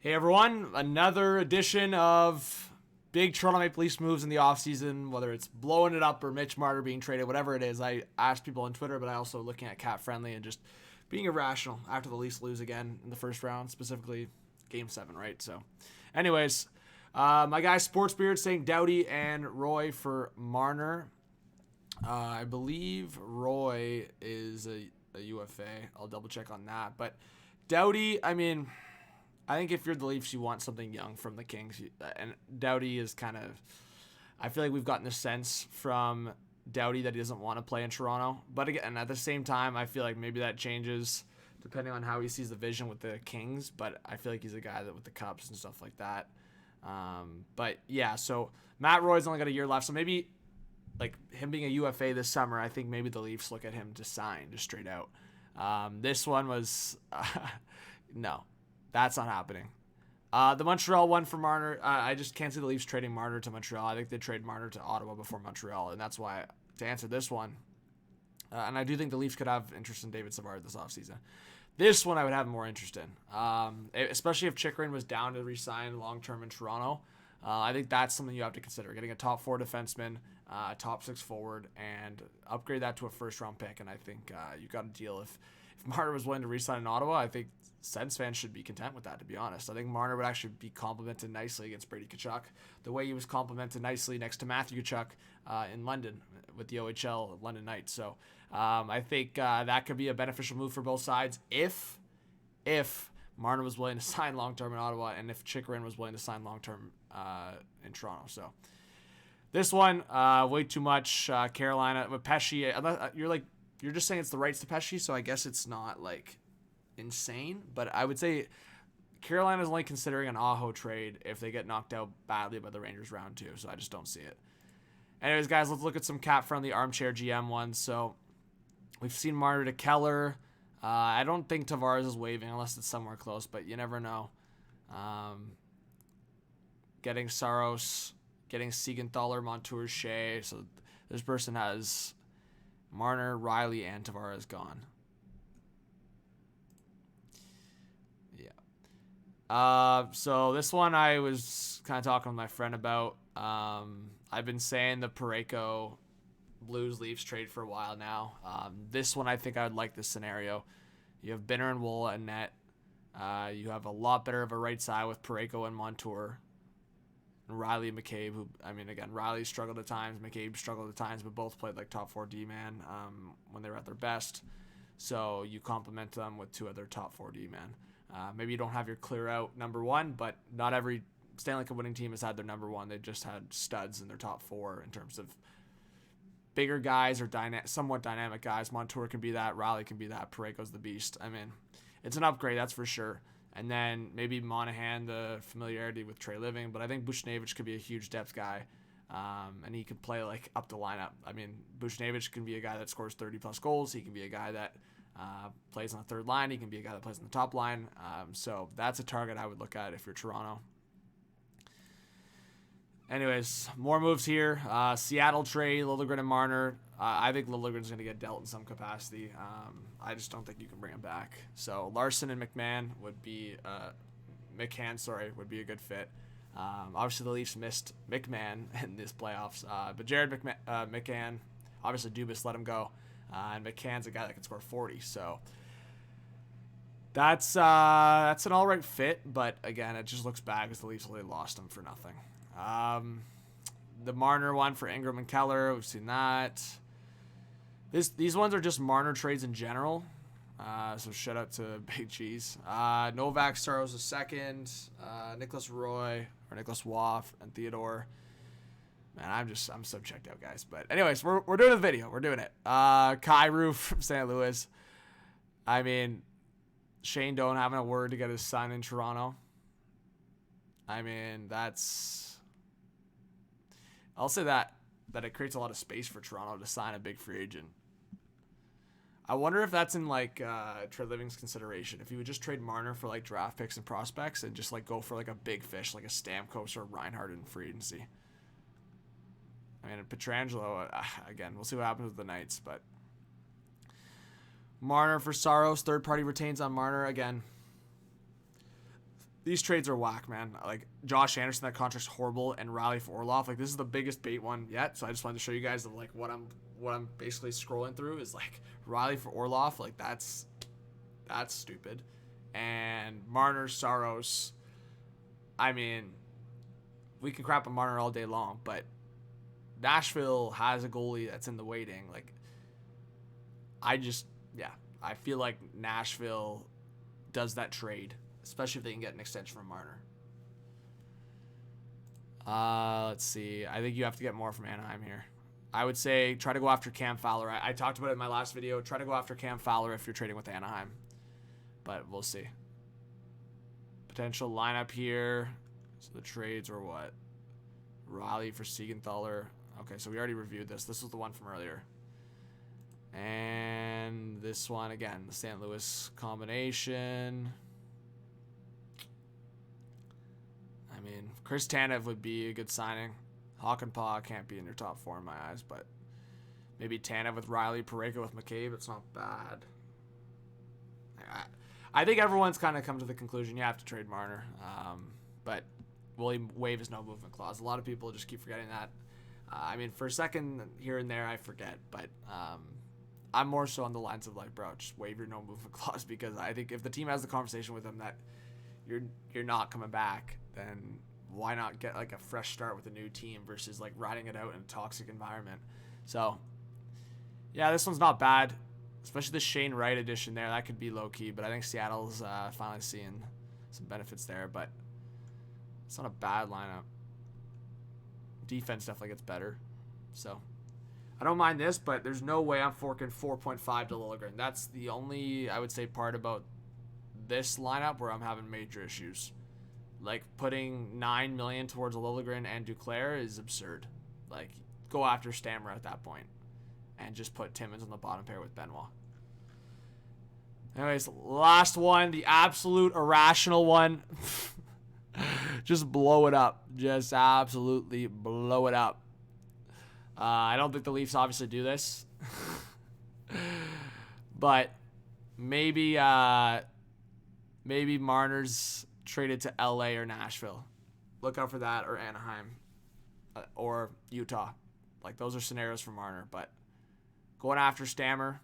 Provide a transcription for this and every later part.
Hey everyone, another edition of big Toronto Maple Leafs moves in the offseason, whether it's blowing it up or Mitch Marner being traded, whatever it is. I asked people on Twitter, but I also looking at Cat Friendly and just being irrational after the Leafs lose again in the first round, specifically Game 7, right? So anyways, my guy Sports Beard saying Doughty and Roy for Marner. I believe Roy is a UFA. I'll double check on that. But Doughty, I think if you're the Leafs, you want something young from the Kings. And Doughty is kind of... I feel like we've gotten the sense from Doughty that he doesn't want to play in Toronto. But again, at the same time, I feel like maybe that changes depending on how he sees the vision with the Kings. But I feel like he's a guy that with the Cups and stuff like that. But yeah, so Matt Roy's only got a year left. So maybe like him being a UFA this summer, I think maybe the Leafs look at him to sign just straight out. This one was... no. That's not happening. The Montreal one for Marner, I just can't see the Leafs trading Marner to Montreal. I think they trade Marner to Ottawa before Montreal, and that's why, to answer this one, and I do think the Leafs could have interest in David Savard this offseason. This one I would have more interest in, especially if Chychrun was down to re-sign long-term in Toronto. I think that's something you have to consider, getting a top 4 defenseman, top 6 forward, and upgrade that to a first-round pick, and I think you've got a deal. If Marner was willing to re-sign in Ottawa, I think Sens fans should be content with that, to be honest. I think Marner would actually be complimented nicely against Brady Tkachuk, the way he was complimented nicely next to Matthew Tkachuk in London with the OHL London Knights. So I think that could be a beneficial move for both sides if Marner was willing to sign long-term in Ottawa and if Chychrun was willing to sign long-term in Toronto. So this one, way too much. Carolina, with Pesce, you're just saying it's the rights to Pesce, so I guess it's not like insane, but I would say Carolina's only considering an Aho trade if they get knocked out badly by the Rangers round 2, so I just don't see it. Anyways, guys, let's look at some cap-friendly armchair GM ones. So we've seen Marner to Keller. I don't think Tavares is waiving unless it's somewhere close, but you never know. Getting Saros, getting Siegenthaler, Montour, Shea. So this person has Marner, Riley, and Tavares gone. So this one I was kind of talking with my friend about. I've been saying the Parayko Blues Leafs trade for a while now. This one I think I would like this scenario. You have Binner and Wola and net. You have a lot better of a right side with Parayko and Montour. And Riley and McCabe, who, again, Riley struggled at times, McCabe struggled at times, but both played like top 4 D-man when they were at their best. So you complement them with 2 other top 4 D-man. Maybe you don't have your clear-out number 1, but not every Stanley Cup winning team has had their number 1. They've just had studs in their top 4 in terms of bigger guys or somewhat dynamic guys. Montour can be that. Riley can be that. Parayko's the beast. It's an upgrade, that's for sure. And then maybe Monahan, the familiarity with Trey Living, but I think Buchnevich could be a huge depth guy, and he could play like up the lineup. Buchnevich can be a guy that scores 30-plus goals. He can be a guy that plays on the third line. He can be a guy that plays on the top line. So that's a target I would look at if you're Toronto. Anyways, more moves here. Seattle trade, Liljegren and Marner. I think Liljegren's going to get dealt in some capacity. I just don't think you can bring him back. So Larson and McMahon would be would be a good fit. Obviously, the Leafs missed McMahon in this playoffs. But Jared McCann, obviously Dubas let him go. And McCann's a guy that can score 40. So that's an all right fit. But again, it just looks bad because the Leafs really lost him for nothing. The Marner one for Ingram and Keller, we've seen that. These ones are just Marner trades in general. So shout out to Big Cheese. Novak Saros II, Nicholas Roy or Nicholas Waff and Theodore. Man, I'm so checked out, guys. But anyways, we're doing a video. We're doing it. Kai Roof from St. Louis. Shane Doan having a word to get his son in Toronto. I'll say that it creates a lot of space for Toronto to sign a big free agent. I wonder if that's in Trey Living's consideration. If he would just trade Marner for draft picks and prospects and just go for a big fish like a Stamkos or Reinhardt in free agency. Pietrangelo, again, we'll see what happens with the Knights, but Marner for Saros, third party retains on Marner again. these trades are whack, man. Like Josh Anderson, that contract's horrible, and Riley for Orlov. Like this is the biggest bait one yet. So I just wanted to show you guys of like what I'm basically scrolling through is like Riley for Orlov. Like that's stupid. And Marner, Saros. I mean, we can crap on Marner all day long, but Nashville has a goalie that's in the waiting. Like I feel like Nashville does that trade, especially if they can get an extension from Marner. Let's see. I think you have to get more from Anaheim here. I would say try to go after Cam Fowler. I talked about it in my last video. Try to go after Cam Fowler if you're trading with Anaheim. But we'll see. Potential lineup here. So the trades are what? Riley for Siegenthaler. Okay, so we already reviewed this. This was the one from earlier. And this one, again, the St. Louis combination. I mean, Chris Tanev would be a good signing. Hakanpää can't be in your top 4 in my eyes, but maybe Tanev with Riley, Parayko with McCabe. It's not bad. I think everyone's kind of come to the conclusion you have to trade Marner. But will he waive his no movement clause? A lot of people just keep forgetting that. I mean, for a second here and there, I forget, but I'm more so on the lines of like, bro, just waive your no movement clause, because I think if the team has the conversation with him that you're not coming back, then why not get like a fresh start with a new team versus like riding it out in a toxic environment? So yeah, this one's not bad, especially the Shane Wright edition there. That could be low key, but I think Seattle's finally seeing some benefits there. But it's not a bad lineup. Defense definitely gets better, so I don't mind this, but there's no way I'm forking 4.5 to Liljegren. That's the only, I would say, part about this lineup where I'm having major issues. Like putting $9 million towards Liljegren and Duclair is absurd. Like go after Stammer at that point and just put Timmins on the bottom pair with Benoit. Anyways, last one, the absolute irrational one. Just blow it up. Just absolutely blow it up. I don't think the Leafs obviously do this. But maybe Marner's traded to LA or Nashville. Look out for that, or Anaheim or Utah. Like those are scenarios for Marner, but going after Stammer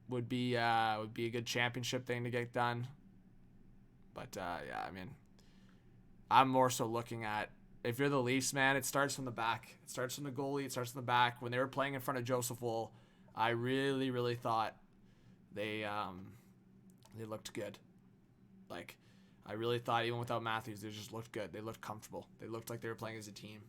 would be a good championship thing to get done. But yeah, I mean, I'm more so looking at, if you're the Leafs, man, it starts from the back. It starts from the goalie. It starts from the back. When they were playing in front of Joseph Woll, I really, really thought they looked good. Like, I really thought even without Matthews, they just looked good. They looked comfortable. They looked like they were playing as a team.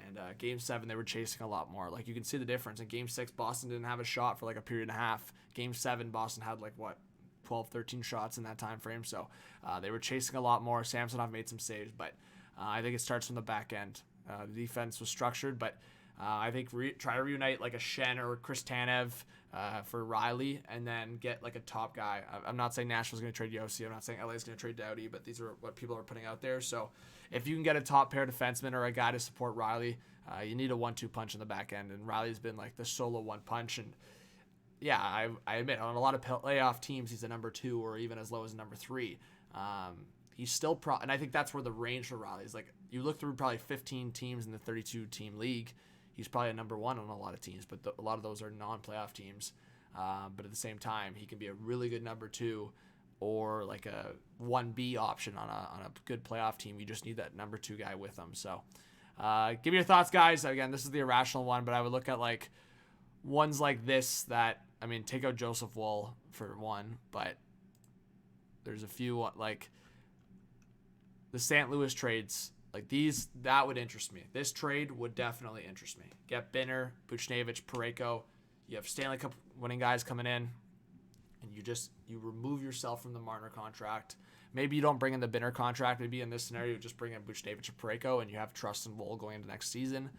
And Game 7, they were chasing a lot more. Like, you can see the difference. In Game 6, Boston didn't have a shot for like a period and a half. Game 7, Boston had like, 12, 13 shots in that time frame. So they were chasing a lot more. Samsonov made some saves, but I think it starts from the back end. The defense was structured, but I think try to reunite like a Shen or Chris Tanev for Riley, and then get like a top guy. I'm not saying Nashville's going to trade Yossi. I'm not saying LA's going to trade Doughty, but these are what people are putting out there. So if you can get a top pair defenseman or a guy to support Riley, you need a 1-2 punch in the back end, and Riley's been like the solo one punch. And yeah, I admit on a lot of playoff teams he's a number 2 or even as low as a number 3. He's still and I think that's where the range for Riley is. Like, you look through probably 15 teams in the 32-team league, he's probably a number 1 on a lot of teams, but a lot of those are non-playoff teams. But at the same time, he can be a really good number 2 or like a 1B option on a good playoff team. You just need that number 2 guy with him. So give me your thoughts, guys. Again, this is the irrational one, but I would look at like ones like this that, I mean, take out Joseph Woll for one, but there's a few like the St. Louis trades, like these, that would interest me. This trade would definitely interest me. Get Binner, Buchnevich, Parayko. You have Stanley Cup winning guys coming in, and you remove yourself from the Marner contract. Maybe you don't bring in the Binner contract. Maybe in this scenario, you just bring in Buchnevich and Parayko, and you have trust in Woll going into next season.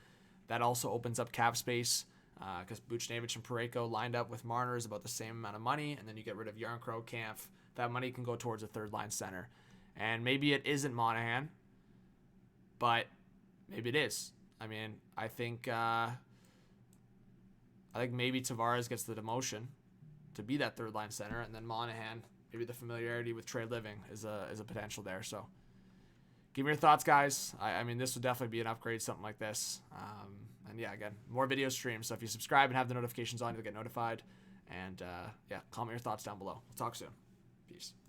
That also opens up cap space because Buchnevich and Parayko lined up with Marner is about the same amount of money, and then you get rid of Yarncrow, Kampf. That money can go towards a third-line center. And maybe it isn't Monahan, but maybe it is. I mean, I think maybe Tavares gets the demotion to be that third-line center, and then Monahan maybe the familiarity with trade living is a potential there. So give me your thoughts, guys. I mean, this would definitely be an upgrade, something like this. And yeah, again, more video streams. So if you subscribe and have the notifications on, you'll get notified. And yeah, comment your thoughts down below. We'll talk soon. Peace.